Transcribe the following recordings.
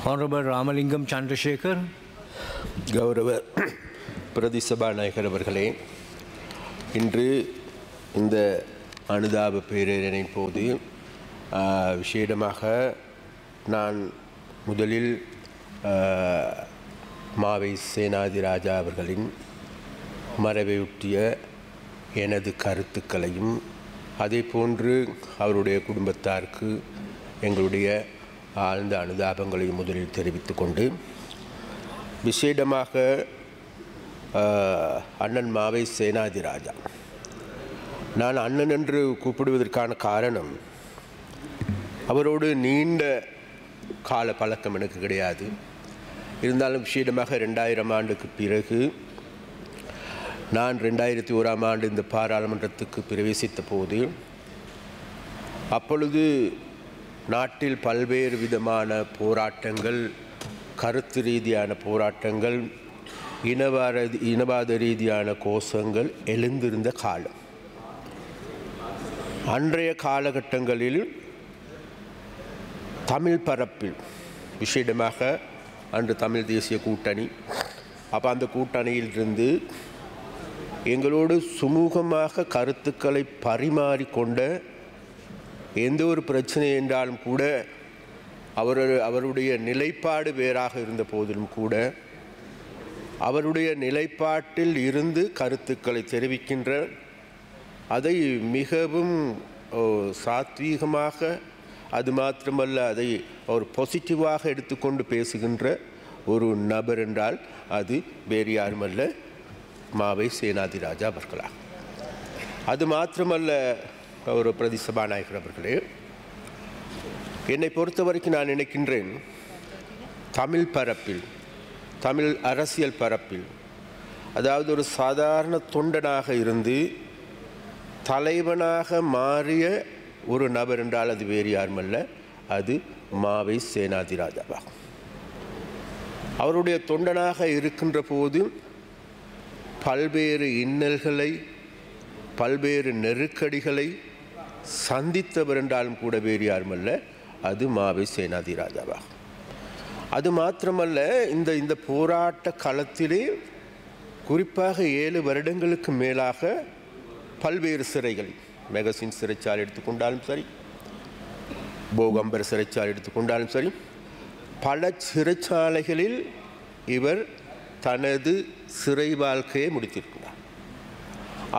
Honorable Ramalingam Chandrasekhar. கௌரவ பிரதி சபாநாயகர் அவர்களே, இன்று இந்த அனுதாப பேரணியின் போது விசேடமாக நான் முதலில் மாவை சேனாதிராஜா அவர்களின் மறைவையொட்டிய எனது கருத்துக்களையும் அதேபோன்று அவருடைய குடும்பத்தாருக்கு எங்களுடைய ஆழ்ந்த அனுதாபங்களையும் முதலில் தெரிவித்து கொண்டு விசேடமாக அண்ணன் மாவை சேனாதிராஜா, நான் அண்ணன் என்று கூப்பிடுவதற்கான காரணம் அவரோடு நீண்ட கால பழக்கம் எனக்கு கிடையாது. இருந்தாலும் விசேடமாக 2000 ஆண்டுக்கு பிறகு நான் 2001ஆம் ஆண்டு இந்த பாராளுமன்றத்துக்கு பிரவேசித்த போது அப்பொழுது நாட்டில் பல்வேறு விதமான போராட்டங்கள், கருத்து ரீதியான போராட்டங்கள், இனவாத ரீதியான கோஷங்கள் எழுந்திருந்த காலம். அன்றைய காலகட்டங்களில் தமிழ் பரப்பில் விசேடமாக அன்று தமிழ் தேசிய கூட்டணி, அப்போ அந்த கூட்டணியிலிருந்து எங்களோடு சுமூகமாக கருத்துக்களை பரிமாறிக்கொண்ட எந்த ஒரு பிரச்சனை என்றாலும் கூட அவருடைய நிலைப்பாடு வேறாக இருந்த போதிலும் கூட அவருடைய நிலைப்பாட்டில் இருந்து கருத்துக்களை தெரிவிக்கின்ற, அதை மிகவும் சாத்வீகமாக, அது மாத்திரமல்ல அதை ஒரு பாசிட்டிவாக எடுத்துக்கொண்டு பேசுகின்ற ஒரு நபர் என்றால் அது வேறு யாருமல்ல மாவை சேனாதிராஜா அவர்களா. அது மாத்திரமல்ல ஒரு பிரதி சபாநாயகர் அவர்களே, என்னை பொறுத்த வரைக்கும் நான் நினைக்கின்றேன், தமிழ் பரப்பில், தமிழ் அரசியல் பரப்பில், அதாவது ஒரு சாதாரண தொண்டனாக இருந்து தலைவனாக மாறிய ஒரு நபர் என்றால் அது வேறு யாருமல்ல, அது மாவை சேனாதிராஜாவாகும். அவருடைய தொண்டனாக இருக்கின்ற போது பல்வேறு இன்னல்களை, பல்வேறு நெருக்கடிகளை சந்தித்தவர் என்றாலும் கூட வேறு யாருமல்ல, அது மாவை சேனாதிராஜாவாகும். அது மாத்திரமல்ல, இந்த போராட்ட களத்திலே குறிப்பாக 7 வருடங்களுக்கு மேலாக பல்வேறு சிறைகள், மெகசின் சிறைச்சாலை எடுத்துக்கொண்டாலும் சரி, போகம்பர் சிறைச்சாலை எடுத்துக்கொண்டாலும் சரி, பல சிறைச்சாலைகளில் இவர் தனது சிறை வாழ்க்கையை முடித்திருக்கிறார்.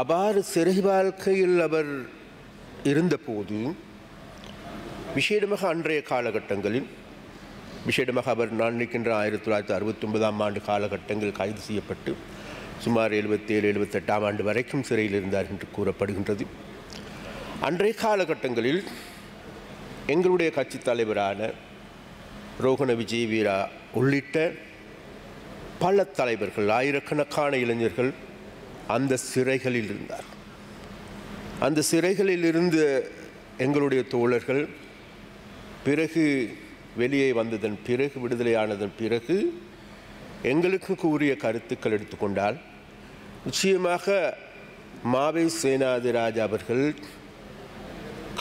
அவ்வாறு சிறை வாழ்க்கையில் அவர் இருந்தபோது விசேடமாக அன்றைய காலகட்டங்களில், விசேடமாக அவர் நான் நிற்கின்ற 1969ஆம் ஆண்டு காலகட்டங்களில் கைது செய்யப்பட்டு சுமார் 77-78ஆம் ஆண்டு வரைக்கும் சிறையில் இருந்தார் என்று கூறப்படுகின்றது. அன்றைய காலகட்டங்களில் எங்களுடைய கட்சி தலைவரான ரோகண விஜயவீரா உள்ளிட்ட பல தலைவர்கள், ஆயிரக்கணக்கான இளைஞர்கள் அந்த சிறைகளில் இருந்தார். அந்த சிறைகளில் இருந்த எங்களுடைய தோழர்கள் பிறகு வெளியே வந்ததன் பிறகு, விடுதலையானதன் பிறகு எங்களுக்கு கூறிய கருத்துக்கள் எடுத்துக்கொண்டால் நிச்சயமாக மாவை சேனாதிராஜா அவர்கள்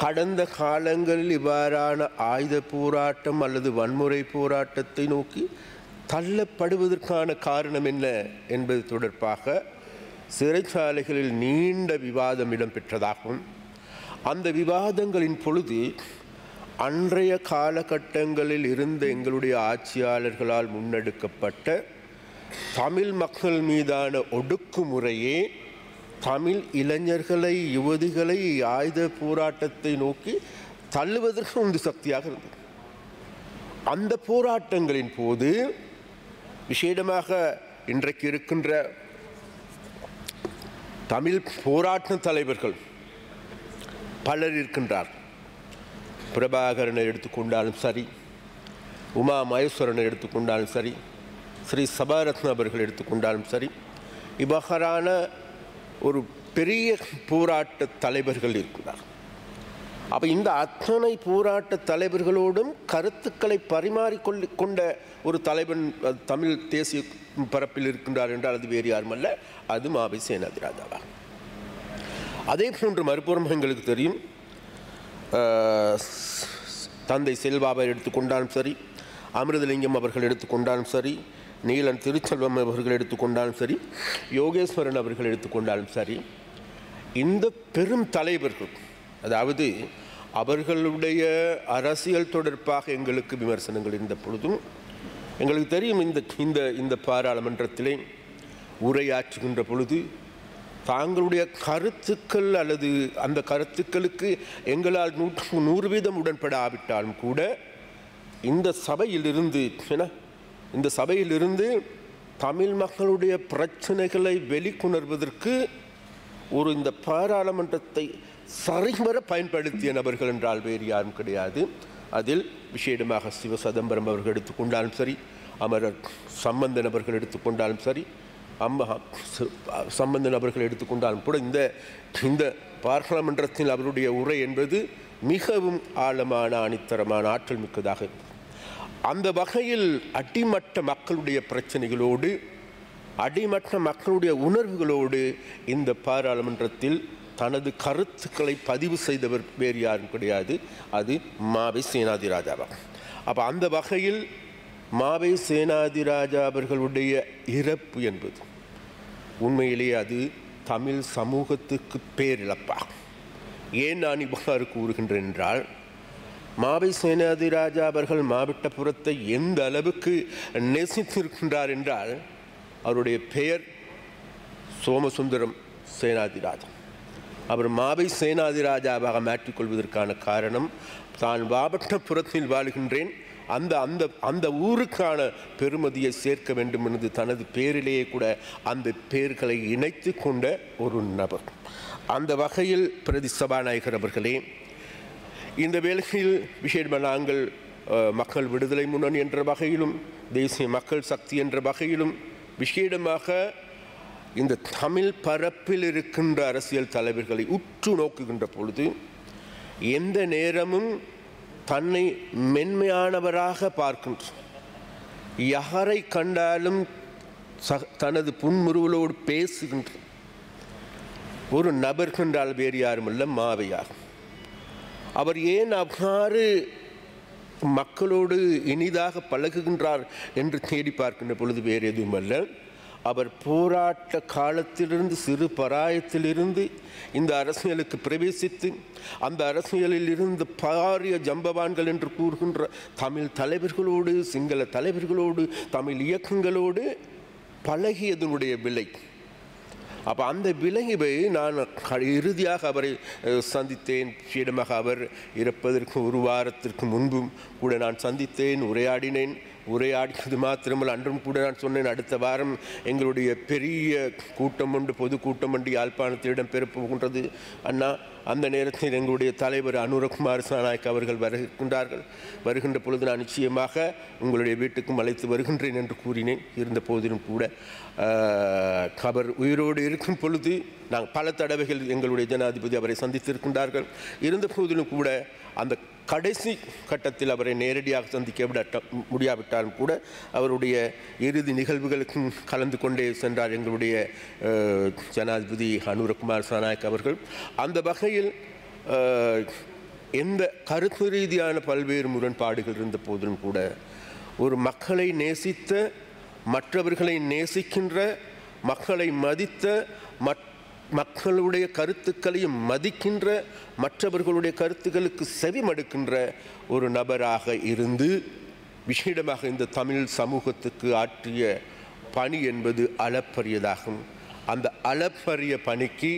கடந்த காலங்களில் இவ்வாறான ஆயுத போராட்டம் அல்லது வன்முறை போராட்டத்தை நோக்கி தள்ளப்படுவதற்கான காரணம் என்ன என்பது தொடர்பாக சிறைச்சாலைகளில் நீண்ட விவாதம் இடம்பெற்றதாகவும், அந்த விவாதங்களின் பொழுது அன்றைய காலகட்டங்களில் இருந்த எங்களுடைய ஆட்சியாளர்களால் முன்னெடுக்கப்பட்ட தமிழ் மக்கள் மீதான ஒடுக்குமுறையே தமிழ் இளைஞர்களை, யுவதிகளை ஆயுத போராட்டத்தை நோக்கி தள்ளுவதற்கு உந்து சக்தியாக இருந்தது. அந்த போராட்டங்களின் போது விசேடமாக இன்றைக்கு இருக்கின்ற தமிழ் போராட்ட தலைவர்கள் பலர் இருக்கின்றார். பிரபாகரனை எடுத்துக்கொண்டாலும் சரி, உமா மகேஸ்வரனை எடுத்துக்கொண்டாலும் சரி, ஸ்ரீ சபாரத்ன அவர்கள் எடுத்துக்கொண்டாலும் சரி, இவ்வாறான ஒரு பெரிய போராட்ட தலைவர்கள் இருக்கிறார். அப்போ இந்த அத்தனை போராட்ட தலைவர்களோடும் கருத்துக்களை பரிமாறிக்கொண்ட ஒரு தலைவன் தமிழ் தேசிய பரப்பில் இருக்கின்றார் என்றால் அது வேறு யாருமல்ல, அது மாவை சேனாதிராஜாவா. அதே போன்று மறுபுறம் எங்களுக்கு தெரியும், தந்தை செல்வாவை எடுத்துக்கொண்டாலும் சரி, அமிர்தலிங்கம் அவர்கள் எடுத்துக்கொண்டாலும் சரி, நீலன் திருச்செல்வம் அவர்கள் எடுத்துக்கொண்டாலும் சரி, யோகேஸ்வரன் அவர்கள் எடுத்துக்கொண்டாலும் சரி, இந்த பெரும் தலைவர்கள், அதாவது அவர்களுடைய அரசியல் தொடர்பாக எங்களுக்கு விமர்சனங்கள் இருந்த பொழுதும் எங்களுக்கு தெரியும் இந்த பாராளுமன்றத்திலே உரையாற்றுகின்ற பொழுது தாங்களுடைய கருத்துக்கள் அல்லது அந்த கருத்துக்களுக்கு எங்களால் 100% உடன்படாவிட்டாலும் கூட இந்த சபையிலிருந்து தமிழ் மக்களுடைய பிரச்சனைகளை வெளிக்கொணர்வதற்கு இந்த பாராளுமன்றத்தை சரிவர பயன்படுத்திய நபர்கள் என்றால் வேறு யாரும் கிடையாது. அதில் விசேடமாக சிவ சிதம்பரம் அவர்கள் எடுத்துக்கொண்டாலும் சரி, அமரர் சம்பந்தன் அவர்கள் எடுத்துக்கொண்டாலும் சரி, சம்பந்தன் அவர்கள் எடுத்துக்கொண்டாலும் கூட இந்த பாராளுமன்றத்தில் அவருடைய உரை என்பது மிகவும் ஆழமான, அணித்தரமான, ஆற்றல் மிக்கதாக. அந்த வகையில் அடிமட்ட மக்களுடைய பிரச்சனைகளோடு, அடிமட்ட மக்களுடைய உணர்வுகளோடு இந்த பாராளுமன்றத்தில் தனது கருத்துக்களை பதிவு செய்தவர் வேறு யாரும் கிடையாது. அது மாவை சேனாதிராஜா. அப்போ அந்த வகையில் மாவை சேனாதிராஜா அவர்களுடைய இறப்பு என்பது உண்மையிலேயே அது தமிழ் சமூகத்துக்கு பேரிழப்பாகும். ஏன் நான் இவ்வாறு கூறுகின்றேன் என்றால், மாவை சேனாதிராஜா அவர்கள் மாவட்டப்புறத்தை எந்த அளவுக்கு நேசித்திருக்கின்றார் என்றால், அவருடைய பெயர் சோமசுந்தரம் சேனாதிராஜா. அவர் மாவை சேனாதிராஜாவாக மாற்றிக்கொள்வதற்கான காரணம், தான் மாவட்டப்புறத்தில் வாழ்கின்றேன், அந்த ஊருக்கான பெருமதியை சேர்க்க வேண்டும் என்று தனது பேரிலேயே கூட அந்த பெயர்களை இணைத்து கொண்ட ஒரு நபர். அந்த வகையில் பிரதி சபாநாயகர் அவர்களே, இந்த வேளையில் விசேடமாக நாங்கள் மக்கள் விடுதலை முன்னணி என்ற வகையிலும், தேசிய மக்கள் சக்தி என்ற வகையிலும், விசேடமாக இந்த தமிழ் பரப்பில் இருக்கின்ற அரசியல் தலைவர்களை உற்று நோக்குகின்ற பொழுது எந்த நேரமும் தன்னை மென்மையானவராக பார்க்கின்ற, யாரை கண்டாலும் தனது புன்முறுவலோடு பேசுகின்ற ஒரு நபர் கண்டால் வேறு யாரும் அல்ல, மாவையார். அவர் ஏன் அவ்வாறு மக்களோடு இனிதாக பழகுகின்றார் என்று தேடி பார்க்கின்ற பொழுது வேறு எதுவும் அல்ல, அவர் போராட்ட காலத்திலிருந்து, சிறு பராயத்திலிருந்து இந்த அரசியலுக்கு பிரவேசித்து, அந்த அரசியலில் இருந்து பாரிய ஜம்பவான்கள் என்று கூறுகின்ற தமிழ் தலைவர்களோடு, சிங்கள தலைவர்களோடு, தமிழ் இயக்கங்களோடு பழகியதனுடைய விலை. அப்போ அந்த விளைவை நான் இறுதியாக அவரை சந்தித்தேன். விசேடமாக அவர் இறப்பதற்கு ஒரு வாரத்திற்கு முன்பும் கூட நான் சந்தித்தேன், உரையாடினேன். உரையாடியது மாத்திரமல்ல, அன்றும் கூட நான் சொன்னேன், அடுத்த வாரம் எங்களுடைய பெரிய கூட்டம் ஒன்று, பொதுக்கூட்டம் ஒன்று யாழ்ப்பாணத்தில் இடம்பெறப் போகின்றது அண்ணா. அந்த நேரத்தில் எங்களுடைய தலைவர் அனுரகுமார் சாநாயக் அவர்கள் வருகின்ற பொழுது நான் நிச்சயமாக உங்களுடைய வீட்டுக்கும் அழைத்து வருகின்றேன் என்று கூறினேன். இருந்த போதிலும் கூட அவர் உயிரோடு இருக்கும் பொழுது நாங்கள் பல தடவைகள் எங்களுடைய ஜனாதிபதி அவரை சந்தித்திருக்கின்றார்கள். இருந்த போதிலும் கூட அந்த கடைசி கட்டத்தில் அவரை நேரடியாக சந்திக்க முடியாவிட்டாலும் கூட அவருடைய இறுதி நிகழ்வுகளுக்கும் கலந்து கொண்டே சென்றார் எங்களுடைய ஜனாதிபதி அனுரகுமார் சாநாயக் அவர்கள். அந்த வகையில் எந்த கருத்து ரீதியான பல்வேறு முரண்பாடுகள் இருந்த போதிலும் கூட ஒரு மக்களை நேசித்த, மற்றவர்களை நேசிக்கின்ற, மக்களை மதித்த, மக்களுடைய கருத்துக்களையும் மதிக்கின்ற, மற்றவர்களுடைய கருத்துக்களுக்கு செவிமடுக்கின்ற ஒரு நபராக இருந்து விசேடமாக இந்த தமிழ் சமூகத்துக்கு ஆற்றிய பணி என்பது அளப்பரியதாகும். அந்த அளப்பரிய பணிக்கு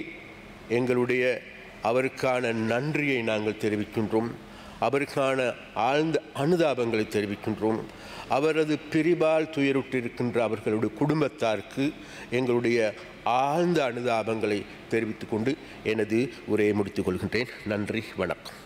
அவருக்கான நன்றியை நாங்கள் தெரிவிக்கின்றோம். அவருக்கான ஆழ்ந்த அனுதாபங்களை தெரிவிக்கின்றோம். அவரது பிரிவால் துயருற்றிருக்கின்ற அவர்களுடைய குடும்பத்தாருக்கு எங்களுடைய ஆழ்ந்த அனுதாபங்களை தெரிவித்துக் கொண்டு எனது உரையை முடித்துக் கொள்கின்றேன். நன்றி, வணக்கம்.